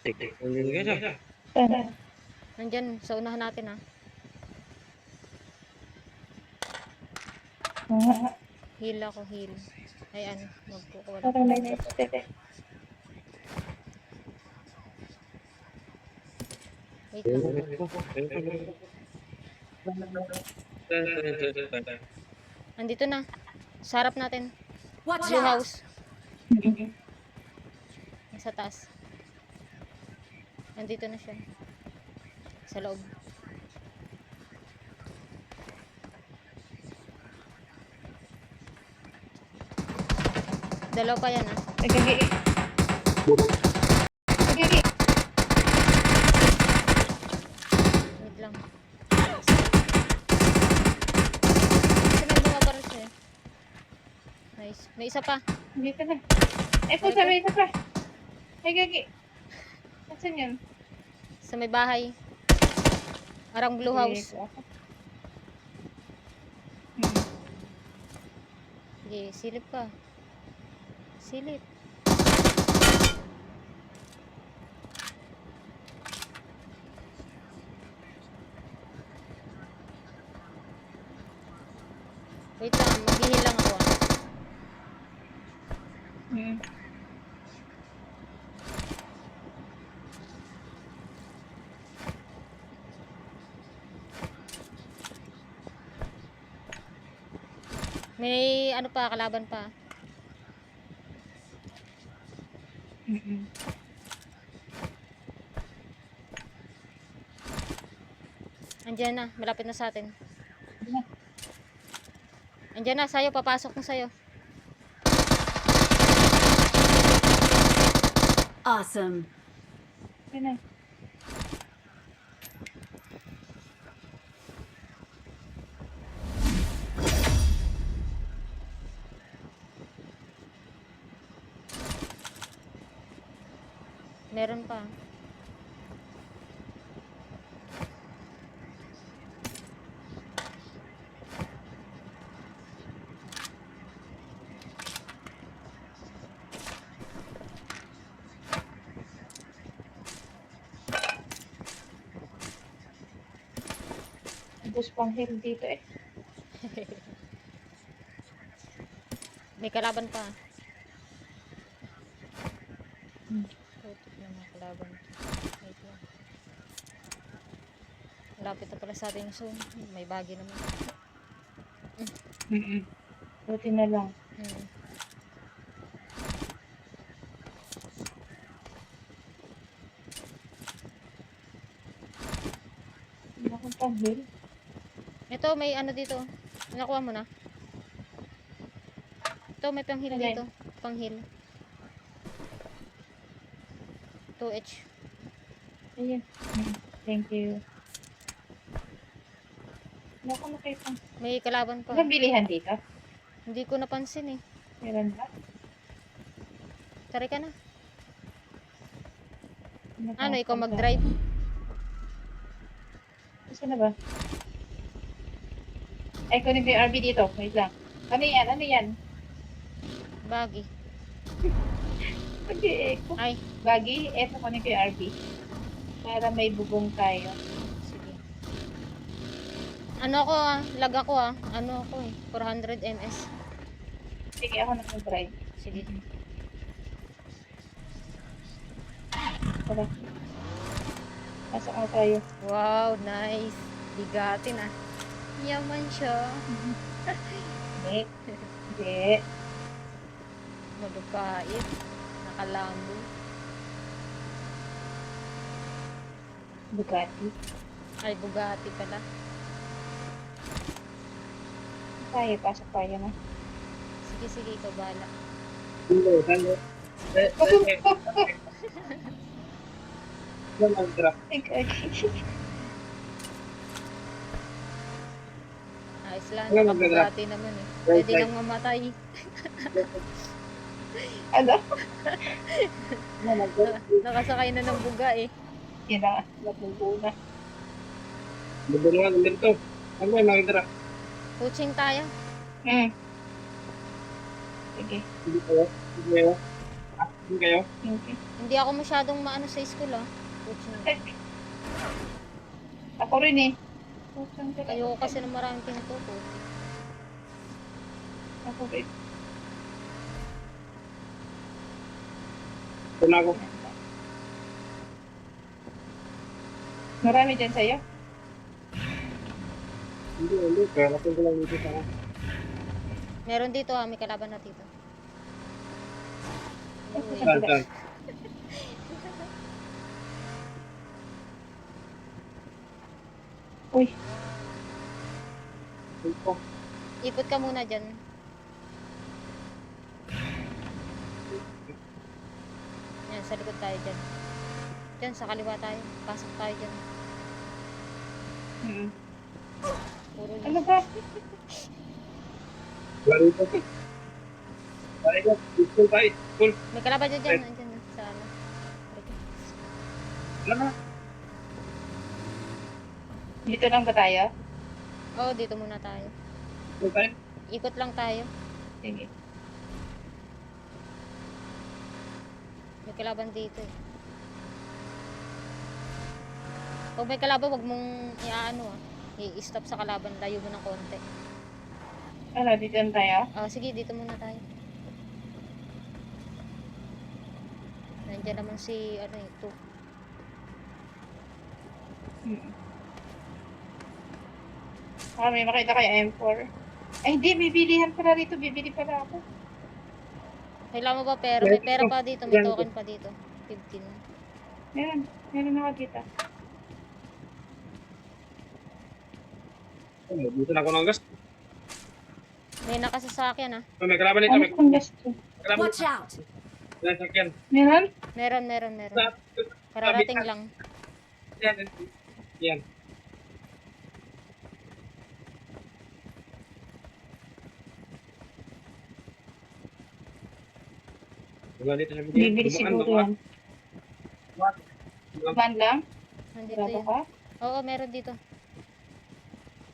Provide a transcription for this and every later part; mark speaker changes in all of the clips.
Speaker 1: Nandun ka siya.
Speaker 2: Saan?
Speaker 3: Nandyan, sa unahan natin ah. Heal ako, heal. Ay ano, magkukuha
Speaker 2: Parang may
Speaker 3: lang.
Speaker 2: nestep eh.
Speaker 3: Wait lang. Andito na. Sa harap natin.
Speaker 4: Watch
Speaker 3: Blue
Speaker 4: out!
Speaker 3: house. Sa taas. Nandito na siya. Sa loob. Dalawa pa yan ah.
Speaker 2: Nagagi. Nagagi.
Speaker 3: Wait lang. Kasi may bunga pa rin siya. Nice. May isa pa.
Speaker 2: Dito na. Eh, kung sabi ito pa. Nagagi. Nasaan yun?
Speaker 3: Sa may bahay. Arang blue house. Sige, silip ka. Silip. Wait lang, maghihil lang ako ah. May ano pa, kalaban pa. Andiyan na, malapit na sa atin. Andiyan na, sa'yo, papasok na sa'yo.
Speaker 4: Awesome.
Speaker 2: Yun na.
Speaker 3: Meron pa.
Speaker 2: Bus pang hill dito eh.
Speaker 3: May kalaban pa. Putik na mga kalaban. Wait lang. Malapit na pala sa atin yung zone. May bagi naman.
Speaker 2: Buti na lang. Hindi akong pang hill.
Speaker 3: Ito, may ano dito. Nakuha mo na. Ito, may panghil
Speaker 2: Alin?
Speaker 3: dito. Panghil. 2H.
Speaker 2: Ayan. Thank you. Hindi ako nakita.
Speaker 3: May kalaban pa.
Speaker 2: Ano bilihan dito?
Speaker 3: Hindi ko napansin eh.
Speaker 2: Meron ba?
Speaker 3: Tari ka na.
Speaker 2: Ano
Speaker 3: Ano,
Speaker 2: pa?
Speaker 3: ikaw mag-drive?
Speaker 2: Gusto na ba? Ay, kunin ko yung RV dito. Wait lang. Ano yan? Ano yan?
Speaker 3: Bagi.
Speaker 2: Okay.
Speaker 3: Ay,
Speaker 2: Bagi, eto kunin ko yung RV. Para may bubong tayo.
Speaker 3: sige. Ano ako ah, lag ako ah. Ano ako eh, 400 ms.
Speaker 2: Sige, ako na mag-drive.
Speaker 3: Sige.
Speaker 2: Tara. Pasok na tayo.
Speaker 3: Wow, nice. Bigatin ah. Yaman siya.
Speaker 2: Hindi. Hindi.
Speaker 3: Magkakait. Nakalambo.
Speaker 2: Bugatti.
Speaker 3: Ay, Bugatti pala.
Speaker 2: Tayo, pasok tayo na.
Speaker 3: Sige, sige, ikaw bahala. Ayos lang, naka-Bugatti naman eh. Pwede nang mamatay.
Speaker 2: Ano?
Speaker 3: Nakasakay na ng buga eh.
Speaker 2: Yan na. Matungkuna.
Speaker 1: Bubungan dito. Ano yung makitira?
Speaker 3: Coaching tayo.
Speaker 2: Sige.
Speaker 1: Hindi kayo. Hindi kayo. Hindi kayo?
Speaker 2: Okay.
Speaker 3: Hindi ako masyadong maano sa school ah. Coach na.
Speaker 2: Ako rin eh. Putsang ka lang.
Speaker 3: Ayoko kasi ng maraming pinto ko.
Speaker 2: Ako rin.
Speaker 1: Ito na ako.
Speaker 2: Marami dyan sa'yo?
Speaker 1: Hindi. Kaya natin ko lang dito sa ako.
Speaker 3: Meron dito ah, may kalaban na dito. Uy.
Speaker 1: Saan?
Speaker 2: Uy,
Speaker 1: Ito.
Speaker 3: Ikot ka muna dyan. Yan, sa likod tayo dyan. Dyan, sa kaliwa tayo. Pasok tayo dyan. Puro yun.
Speaker 2: ano ba?
Speaker 1: Wala dito. Tayo. School tayo. School.
Speaker 3: May kalaban dyan dyan. Andyan sa ano.
Speaker 1: Wala na.
Speaker 2: Dito lang ba tayo?
Speaker 3: Oo, dito muna tayo.
Speaker 1: School tayo.
Speaker 3: Ikot lang tayo.
Speaker 2: Sige.
Speaker 3: May kalaban dito eh. Pag may kalaban, wag mong iaano ah. I-stop sa kalaban. Layo mo ng konti.
Speaker 2: Ano, dito lang tayo?
Speaker 3: Sige, dito muna tayo. Nandiyan naman si, ano ito.
Speaker 2: May makita kayo M4. Ay, hindi. Bibilihan pala rito. Bibili pala ako.
Speaker 3: Kailangan mo ba pera? May pera pa dito. May token pa dito. 15.
Speaker 2: Meron. Meron ako dito.
Speaker 1: Dito na ako ng gas.
Speaker 3: May nakasasakyan ah.
Speaker 1: May kalaban dito.
Speaker 2: Ano
Speaker 1: May
Speaker 2: kung gusto?
Speaker 1: kalaban.
Speaker 4: Watch out!
Speaker 1: Yan, sakyan.
Speaker 2: Meron?
Speaker 3: Meron. Kararating lang.
Speaker 1: Yan. Yan. Wala dito sa video.
Speaker 2: Bibili siguro yan. Van lang?
Speaker 3: Nandito
Speaker 2: Grabo
Speaker 3: yun.
Speaker 2: ka?
Speaker 3: Oo, meron dito.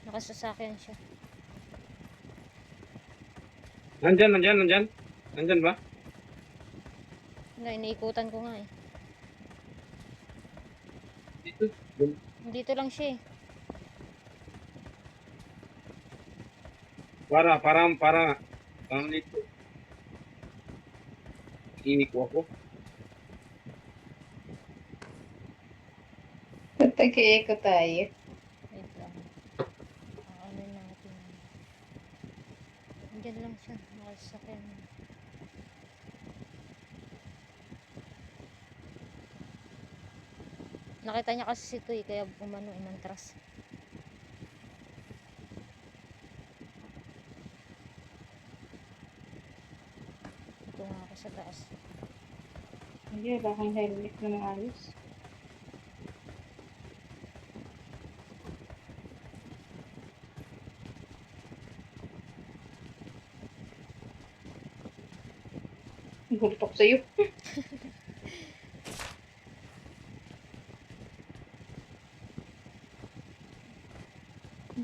Speaker 3: Nakasasakyan siya.
Speaker 1: Nandyan. Nandyan ba?
Speaker 3: Iniikutan ko nga eh.
Speaker 1: Dito.
Speaker 3: Dito lang siya eh.
Speaker 1: Parang dito. Ini ko ako.
Speaker 2: Tag-iiko tayo.
Speaker 3: Wait lang. Ano natin. Diyan lang siya. Nakasasakyan. Nakita niya kasi si Tuy, kaya umantras. Ito nga ako sa taas.
Speaker 2: Hindi, wala kang helmet na maayos. Gultok sa'yo.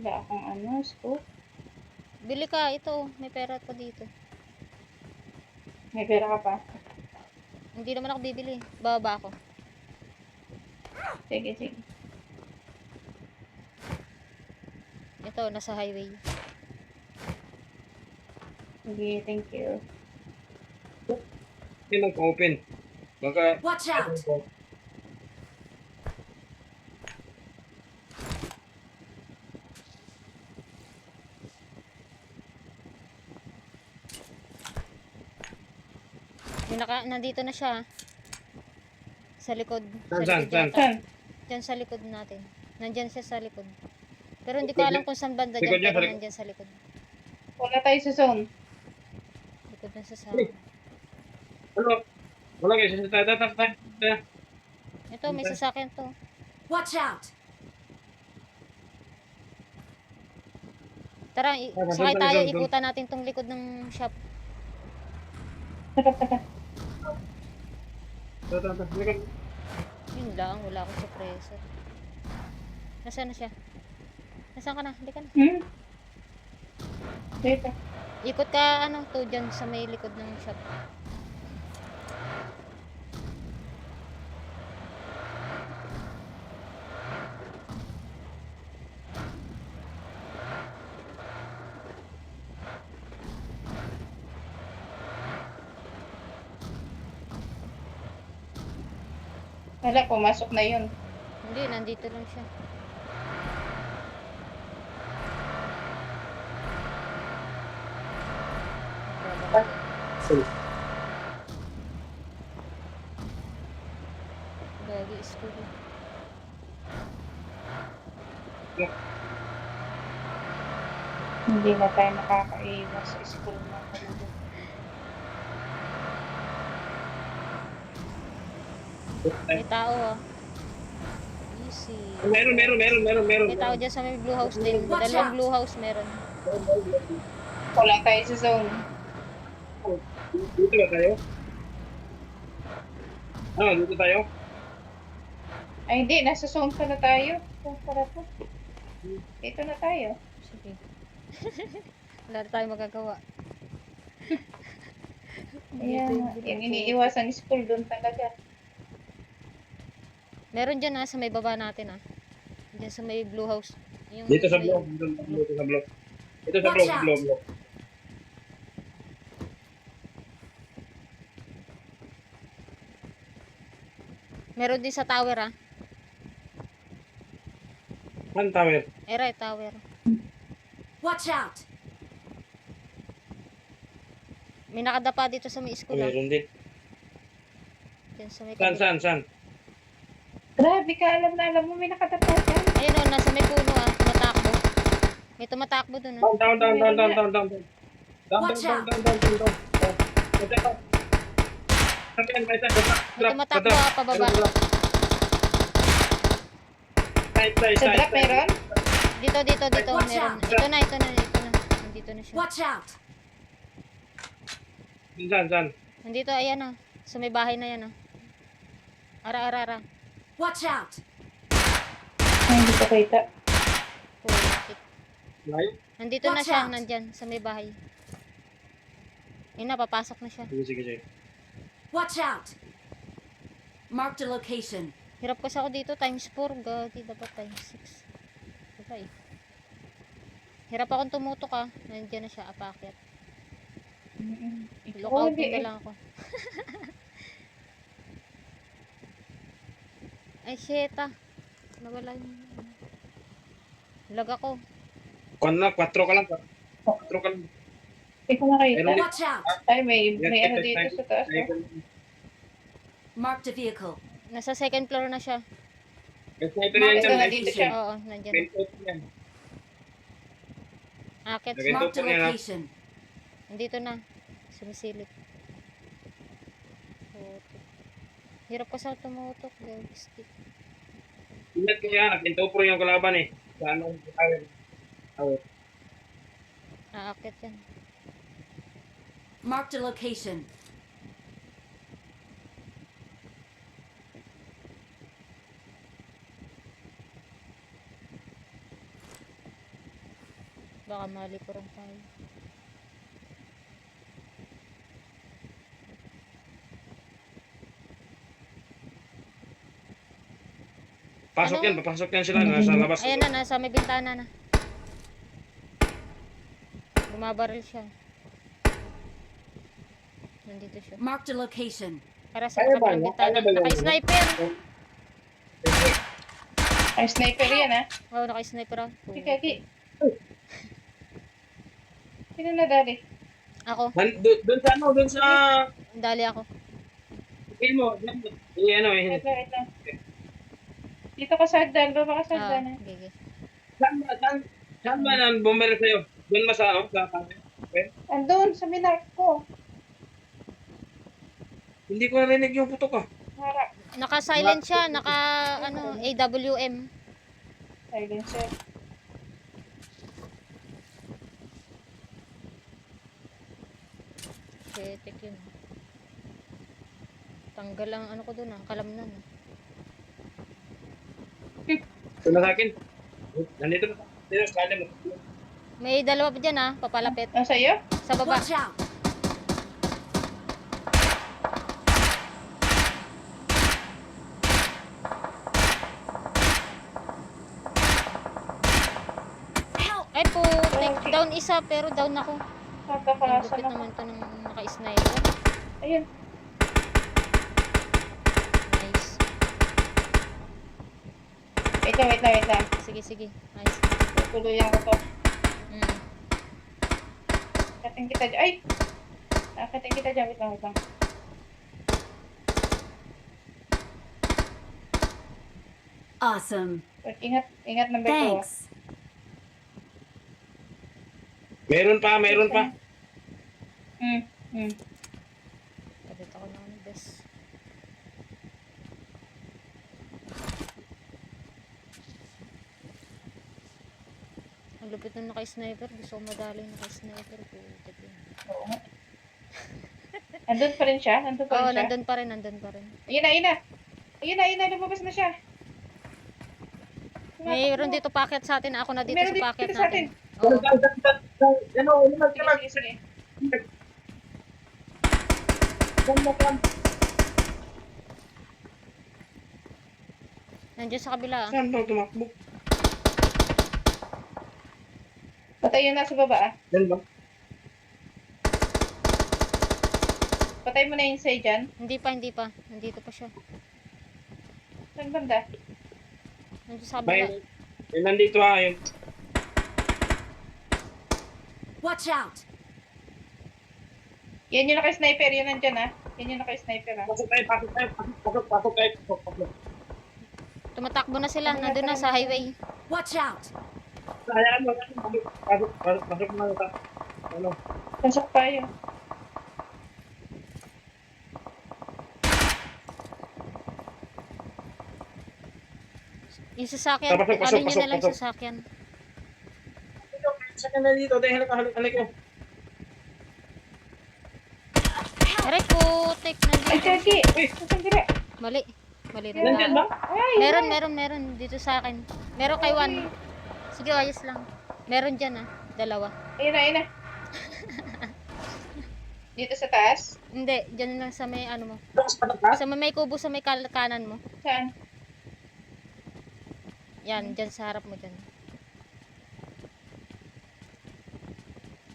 Speaker 2: Wala akong scope.
Speaker 3: Bili ka, ito. May pera pa dito.
Speaker 2: May pera ka pa?
Speaker 3: Hindi naman ako bibili. Bababa ako.
Speaker 2: Sige.
Speaker 3: Ito, nasa highway.
Speaker 2: Sige, thank you.
Speaker 1: Hindi nag-open. Baka...
Speaker 4: Watch out!
Speaker 3: Nandito na siya. Sa likod. Sa
Speaker 1: Saan?
Speaker 3: likod yata.
Speaker 2: Saan?
Speaker 3: Diyan sa likod natin. Nandyan siya sa likod. Pero hindi ko alam kung saan banda
Speaker 1: Likod
Speaker 3: dyan.
Speaker 1: niya,
Speaker 3: Pero
Speaker 1: sa likod.
Speaker 3: nandyan sa likod.
Speaker 2: Wala tayo sa zone.
Speaker 3: Likod na sa
Speaker 1: Ano? Wala kayo. Tayo.
Speaker 3: Ito, may sasakyan to.
Speaker 4: Watch out!
Speaker 3: Tara, sakay tayo. Ikutan natin tong likod ng shop.
Speaker 2: Taka.
Speaker 3: Yun lang, wala akong suppressor. Nasaan na siya? Nasaan ka na? Hindi ka na.
Speaker 2: Dito.
Speaker 3: Ikot ka, to dyan sa may likod ng shop.
Speaker 2: Wala, pumasok na yun.
Speaker 3: Hindi, nandito lang siya. Gagi, school.
Speaker 2: Hindi na tayo makakaiwas sa school na talaga.
Speaker 3: May tao ah. Easy.
Speaker 1: Meron.
Speaker 3: May tao dyan sa may blue house din. Dalawang blue house meron.
Speaker 2: Wala tayo sa zone.
Speaker 1: Dito ba tayo? Dito tayo?
Speaker 2: Ay, hindi. Nasa zone pa na tayo. Zone pa na to. Dito na tayo.
Speaker 3: Sige. Wala na tayo magagawa.
Speaker 2: Ayan. Yung iniiwasan school doon talaga.
Speaker 3: Meron dyan sa may baba natin Dyan sa may blue house. Yung
Speaker 1: Dito sa
Speaker 3: may-
Speaker 1: blog. Dito sa blog. Dito sa blog.
Speaker 3: Meron din sa tower
Speaker 1: Saan tower?
Speaker 3: Right, tower.
Speaker 4: Watch out!
Speaker 3: May nakadapa dito sa may school
Speaker 1: Meron din.
Speaker 3: Dyan sa may
Speaker 1: Saan?
Speaker 2: Grabe ka. Alam mo may nakatapa dyan.
Speaker 3: Ayun nasa may puno tumatakbo. May tumatakbo dun
Speaker 1: Down.
Speaker 4: Watch out.
Speaker 3: May tumatakbo pababa.
Speaker 2: Sa drop meron?
Speaker 3: Dito
Speaker 4: Watch
Speaker 3: meron.
Speaker 4: out.
Speaker 3: Ito na. Nandito na siya.
Speaker 4: Watch out!
Speaker 1: Saan?
Speaker 3: Nandito, ayan sa may bahay na yan Ara.
Speaker 4: Watch out!
Speaker 2: Ay, hindi ko kita.
Speaker 3: Putik.
Speaker 1: Layo?
Speaker 3: Nandito na
Speaker 4: Watch
Speaker 3: siya,
Speaker 4: out.
Speaker 3: nandyan, sa may bahay. Ayun na, papasok na siya.
Speaker 1: Sige.
Speaker 4: Watch out! Mark the location.
Speaker 3: Hirap kasi ako dito, times 4. Gagi, dapat times 6. Diba Hirap akong tumutok Nandyan na siya, apakyat. Lookout
Speaker 2: hindi
Speaker 3: na lang ako. Ay, shit Nawala yung... Lag ako.
Speaker 1: Kuan na, 4 ka lang. 4 ka lang.
Speaker 2: Hindi ko nakita.
Speaker 1: Meron.
Speaker 4: Watch out!
Speaker 2: Ay, may ano dito sa taas.
Speaker 4: Mark the vehicle.
Speaker 3: Nasa second floor na siya.
Speaker 1: Sniper yan
Speaker 2: Ito na dito siya.
Speaker 3: Oo, nandyan. Akit.
Speaker 1: Okay.
Speaker 4: Mark the
Speaker 1: Ito po yan,
Speaker 4: location.
Speaker 3: Nandito na. Sumisilip. Putik. Hirap kasi ako tumutok. Gagi, stick.
Speaker 1: Ingat ko yan, nag-intopro yung kalaban Sa anong tower.
Speaker 3: Aakit yan.
Speaker 4: Mark the location.
Speaker 3: Baka malikuran tayo.
Speaker 1: Papasok yan sila, nasa labas.
Speaker 3: Ayan na, nasa may bintana na. Bumabaril siya. Nandito siya.
Speaker 4: Mark the location.
Speaker 3: Para sa kabilang bintana. Naka-sniper!
Speaker 2: Ay, sniper yan
Speaker 3: Oo, naka-sniper
Speaker 2: Kiki. Sino na dali?
Speaker 3: Ako,
Speaker 1: Doon sa
Speaker 3: dali ako.
Speaker 1: Tingin mo,
Speaker 2: Wait lang. Dito ka sa hagdan. Baba ka sa hagdan.
Speaker 3: Gigi.
Speaker 1: Saan ba nang bumalik sa'yo? Doon ba sa
Speaker 2: Andun, sa minark ko.
Speaker 1: Hindi ko narinig yung putok
Speaker 2: Harap.
Speaker 3: Naka-silent siya, AWM.
Speaker 2: Silencer.
Speaker 3: Shetek yun. Tanggal ang ko dun kalamnan.
Speaker 1: Ito na sa akin. Nandito na. Dito sa kanan mo.
Speaker 3: May dalawa pa dyan papalapit.
Speaker 2: Nasa iyo?
Speaker 3: Sa baba.
Speaker 4: Watch out! Help!
Speaker 3: Ay po, down isa pero down ako. Ang
Speaker 2: Nakakasa
Speaker 3: lupit
Speaker 2: na.
Speaker 3: naman to ng naka-sniper.
Speaker 2: Ayun.
Speaker 3: Nice.
Speaker 2: wait lang.
Speaker 3: Sige, sige. Ayos.
Speaker 2: Tuluyan ko to.
Speaker 3: Mm.
Speaker 2: Kating kita dyan. Ay! Kating kita dyan. Wait lang.
Speaker 4: Awesome.
Speaker 2: Wait, ingat number 2.
Speaker 4: Thanks.
Speaker 1: Meron pa.
Speaker 3: Palit ako ng best. Ang lupit nung naka-sniper. Gusto ko madali yung naka-sniper. Putik yun.
Speaker 2: Oo nga. Nandun pa rin siya? Nandun pa rin
Speaker 3: Oo,
Speaker 2: siya?
Speaker 3: nandun pa rin, nandun pa rin.
Speaker 2: Ayun na, lumabas na siya.
Speaker 3: Mayroon dito packet sa atin. Ako na dito
Speaker 2: Meron
Speaker 3: sa packet
Speaker 2: dito sa atin.
Speaker 3: natin. Oo.
Speaker 2: Sige.
Speaker 3: Nandiyan sa kabila. Ah.
Speaker 1: Saan ba tumakbo?
Speaker 2: Patay yun nasa baba ah.
Speaker 1: Yan ba?
Speaker 2: Patay mo na yung say dyan.
Speaker 3: Hindi pa. Nandito pa siya.
Speaker 2: Saan banda?
Speaker 3: Nandiyan sa kabila.
Speaker 1: May nandito yun.
Speaker 4: Watch out.
Speaker 2: Yan yung naka-sniper. Yun nandyan ah. Yan yung naka-sniper ah.
Speaker 1: Pasok tayo.
Speaker 3: Tumatakbo na sila. Nandun na sa highway.
Speaker 4: Watch out.
Speaker 1: Hayaan mo. Pasok na ito. Ano?
Speaker 2: Pasok tayo.
Speaker 3: Yung sasakyan.
Speaker 1: Pasok,
Speaker 3: Ano nyo na lang
Speaker 1: pasok.
Speaker 3: sasakyan.
Speaker 1: Saan na dito? Dahil halik ko.
Speaker 3: Aray putik.
Speaker 2: Ay,
Speaker 3: Nandito.
Speaker 2: Jackie! Saan dire?
Speaker 3: Mali. Mali rin.
Speaker 1: Nandyan ba?
Speaker 2: Ay!
Speaker 3: Meron. Dito sa akin. Meron kay Juan. Sige, ayos lang. Meron dyan ah. Dalawa.
Speaker 2: Ayun na. Dito sa taas?
Speaker 3: Hindi. Dyan lang sa may ano mo.
Speaker 1: Patak.
Speaker 3: Sa may kubo sa may kanan mo.
Speaker 2: Saan?
Speaker 3: Yan. Dyan sa harap mo dyan.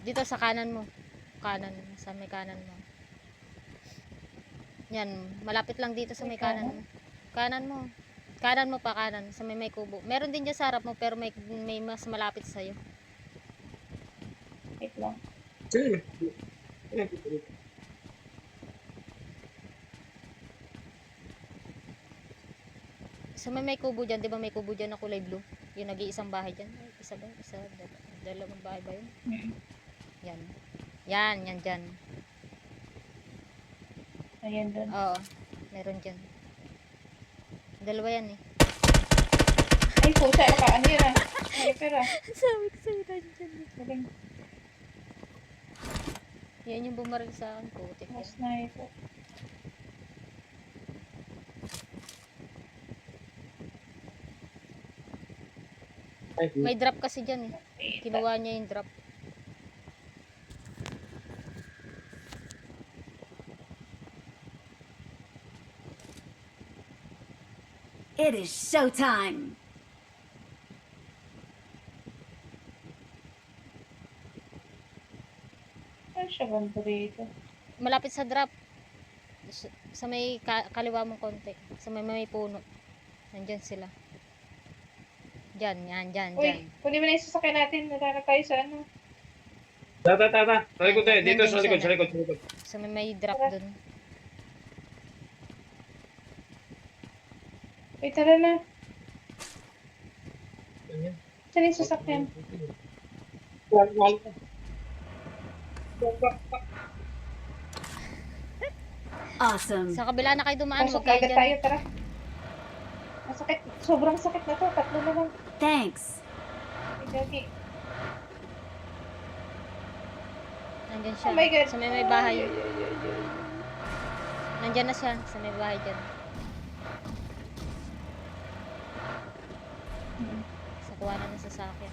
Speaker 3: Dito sa kanan mo. Sa may kanan mo. Yan. Malapit lang dito sa may kanan mo. Kanan mo. Kanan mo pa, kanan. Sa may kubo. Meron din dyan sa harap mo, pero may mas malapit sa'yo.
Speaker 2: Wait lang.
Speaker 1: Sige.
Speaker 3: Sa may kubo dyan, di ba may kubo dyan na kulay blue? Yung nag-iisang bahay dyan. Ay, isa ba? Dalawang bahay ba yun? Yan. Yan dyan.
Speaker 2: Ayan doon.
Speaker 3: Oo. Meron dyan. Dalawa yan eh.
Speaker 2: Ay, pusa. Ano yun ah? Sniper ah.
Speaker 3: Sabi ko sa'yo, nandyan.
Speaker 2: Galing.
Speaker 3: Yan yung bumaril sa akin. Putik yan.
Speaker 2: Sniper.
Speaker 3: May drop kasi dyan eh. Kinuha niya yung drop.
Speaker 4: It is showtime.
Speaker 2: Ano siya banda rito?
Speaker 3: Malapit sa drop. Sa may kaliwa mong konti. Sa may puno. Nandyan sila. Dyan.
Speaker 2: Uy, kunin mo na yung sasakyan natin. Nagkaka tayo sa ano.
Speaker 1: Tata. Sa likod tayo. Dito sa likod.
Speaker 3: Sa may drop dun.
Speaker 2: Uy, tara na. Saan yung sasakyan?
Speaker 4: Awesome.
Speaker 3: Sa kabila na kayo dumaan.
Speaker 2: Pasok
Speaker 3: Huwag kayo
Speaker 2: agad
Speaker 3: dyan.
Speaker 2: tayo, tara. Masakit. Sobrang sakit na to. Tatlo na lang.
Speaker 4: Thanks.
Speaker 2: Ay, Jackie.
Speaker 3: Nandyan siya.
Speaker 2: Oh my God.
Speaker 3: Sa may bahay.
Speaker 2: Ay.
Speaker 3: Nandyan na siya. Sa may bahay dyan. Sa kuha na sa akin.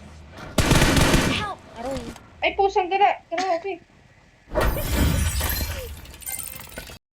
Speaker 4: Help.
Speaker 3: Aroy.
Speaker 2: Ay, pusang gala. Grabe.